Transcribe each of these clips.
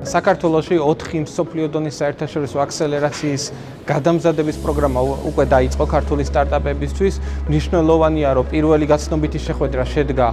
საქართველოში 4 მსოფლიო დონის საერთაშორისო აქსელერაციის გადამზადების პროგრამა უკვე დაიწყო ქართული სტარტაპებისთვის. მნიშვნელოვანია, რომ პირველი გაცნობიტი შეხვედრა შედგა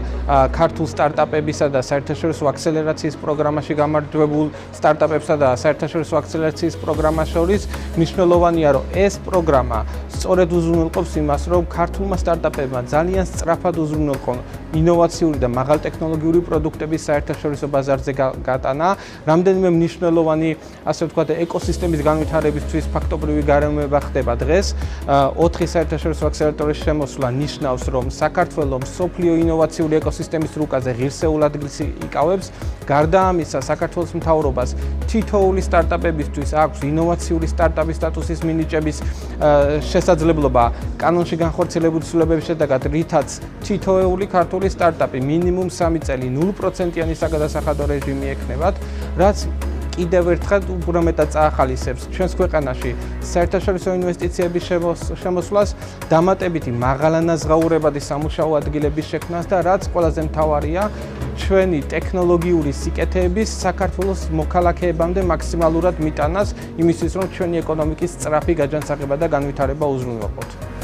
ქართულ სტარტაპებისა და საერთაშორისო აქსელერაციის პროგრამაში გამარჯვებულ სტარტაპებსა და საერთაშორისო აქსელერაციის პროგრამას შორის. მნიშვნელოვანია, რომ ეს პროგრამა სწორედ უზრუნველყოფს იმას, რომ ქართულმა სტარტაპებმა ძალიან სწრაფად უზრუნველყონ ინოვაციური და მაღალტექნოლოგიური პროდუქტების საერთაშორისო ბაზარზე გატანა. რამდენიმე მნიშვნელოვანი, ასე ვთქვათ, ეკოსისტემის განვითარებისთვის ფაქტობრივი გარემოება ხდება დღეს. 4 საერთაშორისო აქსელერატორის შემოსვლა ნიშნავს, რომ საქართველოს მსოფლიო ინოვაციური ეკოსისტემის რუკაზე ღირსეულ ადგილს იკავებს. გარდა ამისა, საქართველოს მთავრობას თითოეული სტარტაპებისთვის აქვს ინოვაციური სტარტაპის სტატუსის მინიჭების შესაძლებლობა კანონში განხორციელებული ცვლილებების შედეგად, რითაც თითოეული ქართული სტარტაპი მინიმუმ 3 წელი 0%-იანი საგადასახადო რეჟიმი ექნებათ, რაც კიდევ ერთხელ უფრო მეტად წაახალისებს ჩვენს ქვეყანაში საერთაშორისო ინვესტიციების შემოსვლას, დამატებითი მაღალანაზღაურებადი სამუშაო ადგილების შექმნას და რაც ყველაზე მთავარია, ჩვენი ტექნოლოგიური სიკეთეების საქართველოს მოქალაქეებამდე მაქსიმალურად მიტანას იმისთვის, რომ ჩვენი ეკონომიკის სწრაფი გაჯანსაღება და განვითარება უზრუნველყოთ.